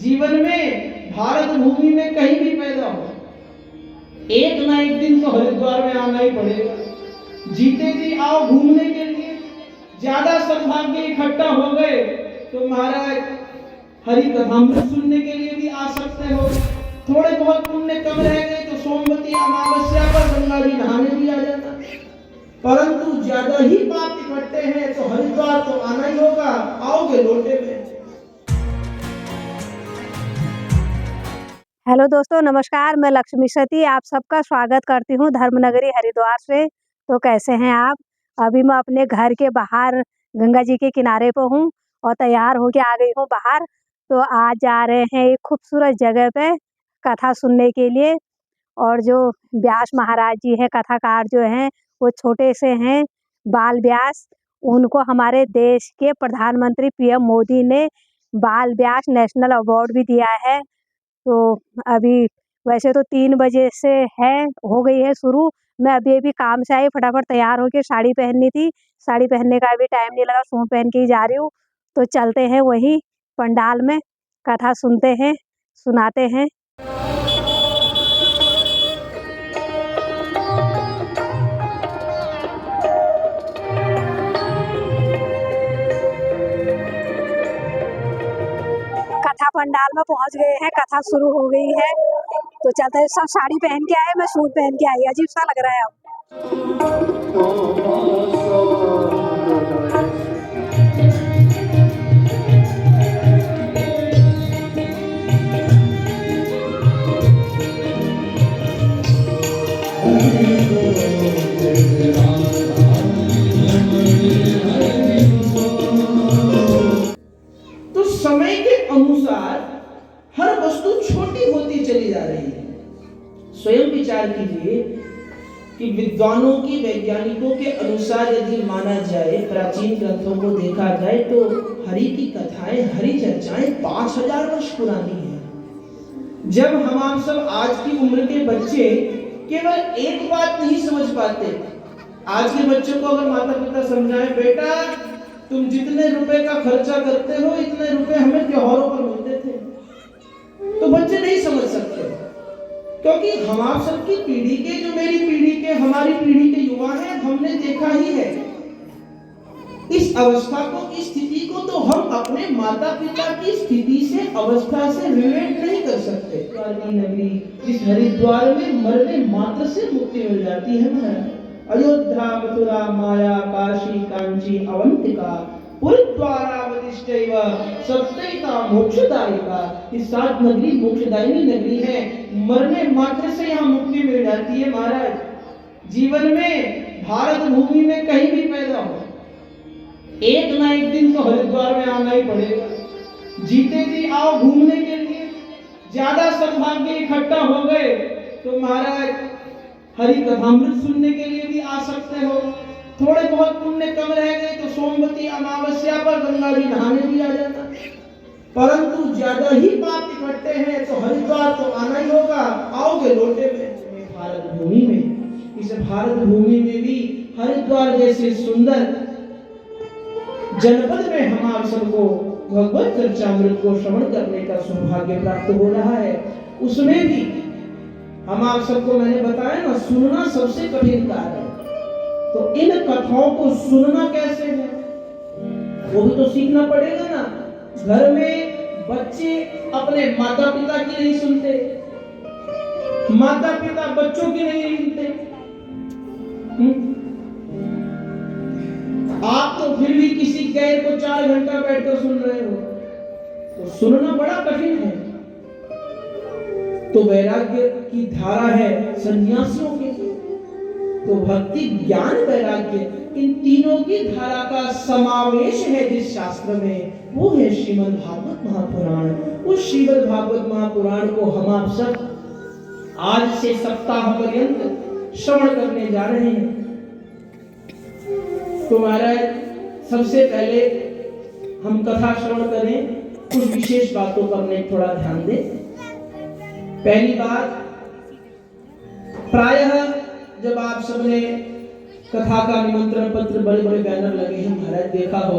जीवन में भारत भूमि में कहीं भी पैदा हो, एक ना एक दिन तो हरिद्वार में आना ही पड़ेगा। जीते जी आओ घूमने के लिए, ज्यादा सौभाग्य इकट्ठा हो गए तो महाराज हरि कथामृत सुनने के लिए भी आ सकते हो। थोड़े बहुत पुण्य कम रह गए तो सोमवती अमावस्या पर गंगा जी नहाने भी आ जाना। परंतु ज्यादा ही पाप इकट्ठे हैं तो हरिद्वार तो आना ही होगा, आओगे लोटे में। हेलो दोस्तों, नमस्कार। मैं लक्ष्मी सती आप सबका स्वागत करती हूँ धर्मनगरी हरिद्वार से। तो कैसे हैं आप? अभी मैं अपने घर के बाहर गंगा जी के किनारे पर हूँ और तैयार होके आ गई हूँ बाहर। तो आज जा रहे हैं एक खूबसूरत जगह पे कथा सुनने के लिए। और जो व्यास महाराज जी हैं, कथाकार जो हैं, वो छोटे से हैं, बाल व्यास। उनको हमारे देश के प्रधानमंत्री पीएम मोदी ने बाल व्यास नेशनल अवार्ड भी दिया है। तो अभी वैसे तो 3 बजे से है, हो गई है शुरू। मैं अभी काम से आई, फटाफट तैयार होके साड़ी पहननी थी। साड़ी पहनने का अभी टाइम नहीं लगा, सूट पहन के ही जा रही हूँ। तो चलते हैं वहीं पंडाल में, कथा सुनते हैं, सुनाते हैं। कथा पंडाल में पहुंच गए हैं, कथा शुरू हो गई है। तो चलते हैं। सब साड़ी पहन के आए, मैं सूट पहन के आई। अजीब सा लग रहा है अब। तो समय के अनुसार हर वस्तु छोटी होती चली जा रही है। स्वयं विचार कीजिए कि विद्वानों की, वैज्ञानिकों के अनुसार यदि माना जाए, प्राचीन ग्रंथों को देखा जाए तो हरि की कथाएं, हरि चर्चाएं 5000 वर्ष पुरानी है। जब हम आप सब आज की उम्र के बच्चे केवल एक बात नहीं समझ पाते। आज के बच्चों को अगर माता पिता समझाएं, बेटा तुम जितने रुपए का खर्चा करते हो इतने रुपए हमें त्योहारों पर मिलते थे, तो बच्चे नहीं समझ सकते। क्योंकि हम आप सबकी पीढ़ी के, जो मेरी पीढ़ी के, हमारी पीढ़ी के युवा हैं, हमने देखा ही है इस अवस्था को, इस स्थिति को तो हम अपने माता पिता की स्थिति से, अवस्था से रिलेट नहीं कर सकते। नगरी जिस हरिद्वार में मरने मात्र से मुक्ति मिल जाती है ना। अयोध्या, मथुरा, माया, काशी, कांची, अवंतिका, पुरद्वारावतिश्चैव सप्तैता मोक्षदायिका। ये 7 नगरी मोक्षदायिनी नगरी है। मरने मात्र से यहाँ मुक्ति मिल जाती है महाराज। जीवन में भारत भूमि में कहीं भी पैदा हो, एक ना एक दिन तो हरिद्वार में आना ही पड़ेगा। जीते जी आओ घूमने के लिए, ज्यादा सौभाग्य इकट्ठा हो गए तो महाराज हरि कथामृत सुनने के लिए भी आ सकते हो। थोड़े बहुत पुण्य कम रह गए तो सोमवती अमावस्या पर गंगा जी नहाने भी आ जाना। परंतु ज्यादा ही पाप इकट्ठे हैं तो हरिद्वार तो आना ही होगा, आओगे लोटे में। भारत भूमि में, इस भारत भूमि में भी हरिद्वार जैसे सुंदर जनपद में हम आप सबको भगवत चर्चामृत को श्रवण करने का सौभाग्य प्राप्त हो रहा है। उसमें भी हम आप सबको मैंने बताया ना, सुनना सबसे कठिन कार्य है। तो इन कथाओं को सुनना कैसे है, वो भी तो सीखना पड़ेगा ना। घर में बच्चे अपने माता पिता की नहीं सुनते, माता पिता बच्चों की नहीं सुनते। आप तो फिर भी किसी गैर को 4 घंटा बैठकर सुन रहे हो, तो सुनना बड़ा कठिन है। तो वैराग्य की धारा है सन्यासियों के लिए, तो भक्ति, ज्ञान, वैराग्य, इन तीनों की धारा का समावेश है जिस शास्त्र में, वो है श्रीमद् भागवत महापुराण। उस श्रीमद् भागवत महापुराण को हम आप सब आज से सप्ताह पर्यंत श्रवण करने जा रहे हैं। तो महाराज सबसे पहले हम कथा श्रवण करें, कुछ विशेष बातों पर हमने थोड़ा ध्यान दें। पहली बात, प्रायः जब आप सबने कथा का निमंत्रण पत्र, बड़े बड़े बैनर लगे हैं महाराज देखा हो,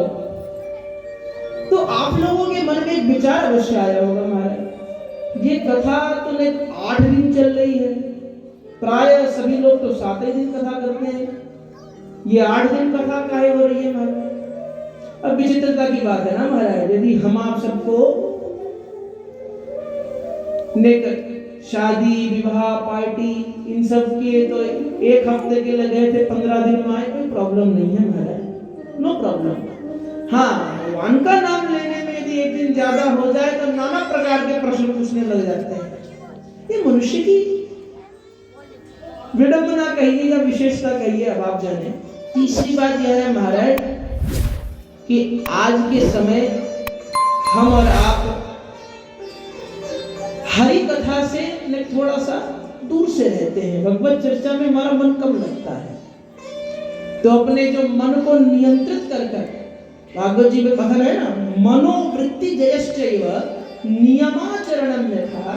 तो आप लोगों के मन में एक विचार अवश्य आया होगा महाराज, ये कथा तो 8 दिन चल रही है, प्राय सभी लोग तो 7 ही दिन कथा करते हैं, ये 8 दिन कथा काहे हो रही है महाराज? अब विचित्रता की बात है ना महाराज, यदि हम आप सबको शादी विवाह पार्टी इन सब के तो 1 हफ्ते के लगे थे, 15 दिन में आए, कोई प्रॉब्लम नहीं है महाराज, नो प्रॉब्लम। हाँ, भगवान का नाम लेने में यदि 1 दिन ज्यादा हो जाए तो नाना प्रकार के प्रश्न पूछने लग जाते हैं। ये मनुष्य की विडंबना कहिए या विशेषता कहिए, अब आप जाने। तीसरी बात यह है महाराज कि आज के समय हम और आप हरि कथा से थोड़ा सा दूर से रहते हैं, भगवत चर्चा में हमारा मन कम लगता है। तो अपने जो मन को नियंत्रित कर भागवत जी में कथन है ना, मनोवृत्ति जयश्चैव नियमाचरणं यथा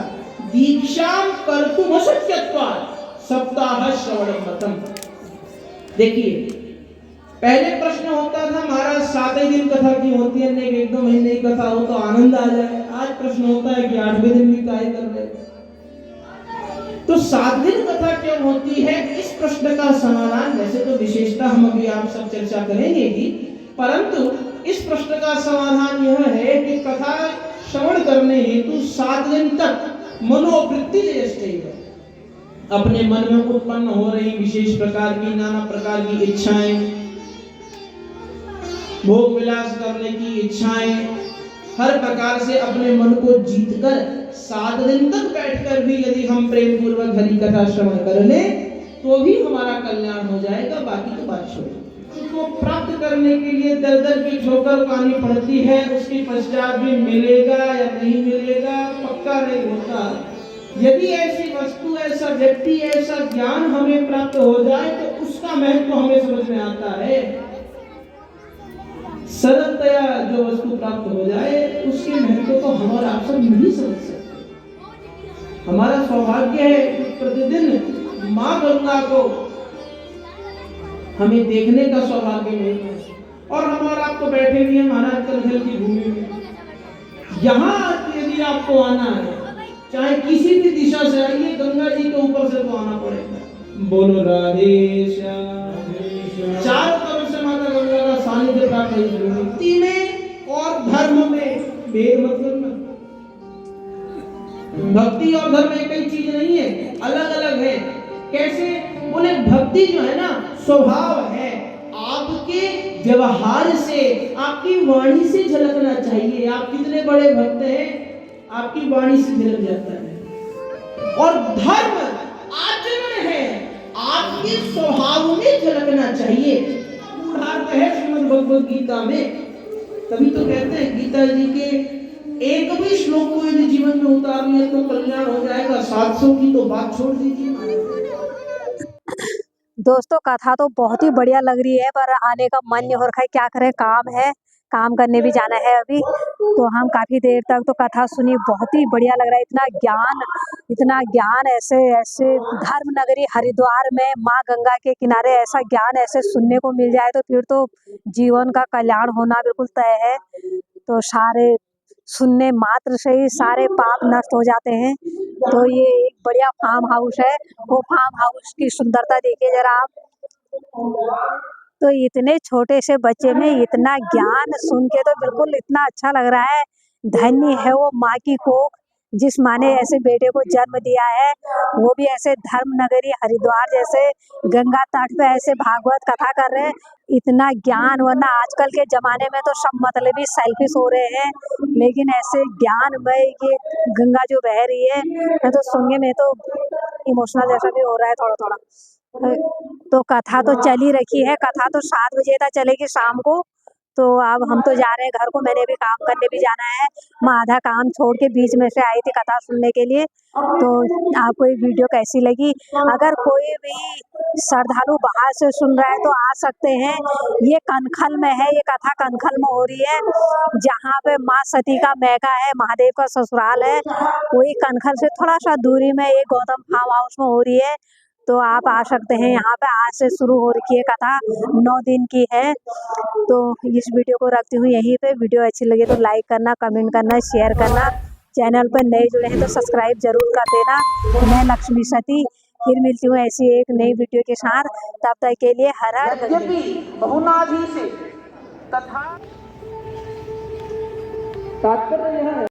दीक्षां कर्तुम् अशक्यत्वात् सप्ताह श्रवणं मतम्। देखिए, पहले प्रश्न होता था महाराज 7 ही दिन कथा क्यों होती है, नहीं 1-2 महीने की कथा हो तो आनंद आ जाए। आज प्रश्न होता है कि 8वें दिन भी काहे कर रहे, तो 7 दिन कथा क्यों होती है? इस प्रश्न का समाधान वैसे तो विशेषता हम अभी आप सब चर्चा करेंगे ही, परंतु इस प्रश्न का समाधान यह है कि कथा श्रवण करने हेतु 7 दिन तक मनोवृत्ति जैसे अपने मन में उत्पन्न हो रही विशेष प्रकार की नाना प्रकार की इच्छाएं, भोग विलास करने की इच्छाएं, हर प्रकार से अपने मन को जीतकर 7 दिन तक बैठकर भी यदि हम प्रेम पूर्वक हरि कथा श्रवण कर ले तो भी हमारा कल्याण हो जाएगा। बाकी तो बात छोड़ो, उसको प्राप्त करने के लिए दर दर की ठोकर खानी पड़ती है, उसके पश्चात भी मिलेगा या नहीं मिलेगा पक्का नहीं होता। यदि ऐसी वस्तु, ऐसा व्यक्ति, ऐसा ज्ञान हमें प्राप्त हो जाए तो उसका महत्व हमें समझ में आता है। सरलतया जो वस्तु प्राप्त हो जाए उसके महत्व को हम और आप सब नहीं समझ सकते। हमारा सौभाग्य है कि प्रतिदिन माँ गंगा को हमें देखने का सौभाग्य मिल है, और हमारा आप तो बैठे भी हैं महाराज कलखल की भूमि में। यहाँ यदि आपको आना है, चाहे किसी भी दिशा से आइए, गंगा जी के ऊपर से तो आना पड़ेगा। बोलो राधे श्याम। चारों तरफ से माता गंगा का सानिध्य प्राप्त है। भक्ति में और धर्म में भेद मतलब ना, भक्ति और धर्म एक ही चीज नहीं है, अलग अलग है। कैसे? बोले भक्ति जो है ना स्वभाव है, आपके व्यवहार से, आपकी वाणी से झलकना चाहिए। आप कितने बड़े भक्त हैं, आपकी वाणी से झलक जाता है। और धर्म आचरण है, आपके स्वभाव में झलकना चाहिए। अर्थ है श्रीमद् भगवद गीता में, तभी तो कहते हैं गीता जी के एक भी श्लोक को यदि जीवन में उतार लिया तो कल्याण हो जाएगा। 700 की तो बात छोड़ दीजिए। दोस्तों, कथा तो बहुत ही बढ़िया लग रही है, पर आने का मन नहीं हो रखा है। क्या करें, काम है, काम करने भी जाना है अभी। तो हम काफी देर तक तो कथा सुनी, बहुत ही बढ़िया लग रहा है। इतना ज्ञान ऐसे ऐसे धर्म नगरी हरिद्वार में माँ गंगा के किनारे ऐसा ज्ञान ऐसे सुनने को मिल जाए तो फिर तो जीवन का कल्याण होना बिल्कुल तय है। तो सारे सुनने मात्र से ही सारे पाप नष्ट हो जाते हैं। तो ये एक बढ़िया फार्म हाउस है, वो फार्म हाउस की सुंदरता देखिए जरा आप। तो इतने छोटे से बच्चे में इतना ज्ञान सुन के तो बिल्कुल इतना अच्छा लग रहा है। धन्य है वो माँ की कोख, जिस माँ ने ऐसे बेटे को जन्म दिया है, वो भी ऐसे धर्म नगरी हरिद्वार जैसे गंगा तट पे ऐसे भागवत कथा कर रहे हैं। इतना ज्ञान, वरना आजकल के जमाने में तो सब मतलबी सेल्फिश हो रहे हैं, लेकिन ऐसे ज्ञानमय ये गंगा जो बह रही है, मैं तो सुनने में तो इमोशनल जैसा भी हो रहा है थोड़ा थोड़ा। तो कथा तो चल ही रखी है, कथा तो 7 बजे तक चलेगी शाम को। तो अब हम तो जा रहे हैं घर को, मैंने भी काम करने भी जाना है। मैं आधा काम छोड़ के बीच में से आई थी कथा सुनने के लिए। तो आपको ये वीडियो कैसी लगी? अगर कोई भी श्रद्धालु बाहर से सुन रहा है तो आ सकते हैं। ये कनखल में है, ये कथा कनखल में हो रही है, जहाँ पे माँ सती का मैका है, महादेव का ससुराल है। वही कनखल से थोड़ा सा दूरी में ये गौतम फार्म हाउस में हो रही है। तो आप आ सकते हैं यहाँ पे। आज से शुरू हो रही है कथा, 9 दिन की है। तो इस वीडियो को रखती हूँ यहीं पे। वीडियो अच्छी लगे तो लाइक करना, कमेंट करना, शेयर करना। चैनल पर नए जुड़े हैं तो सब्सक्राइब जरूर कर देना। मैं लक्ष्मी सती फिर मिलती हूँ ऐसी एक नई वीडियो के साथ। तब तक के लिए हर हर यद्यपि बहुनाधि से तथा तात्पर्य यह है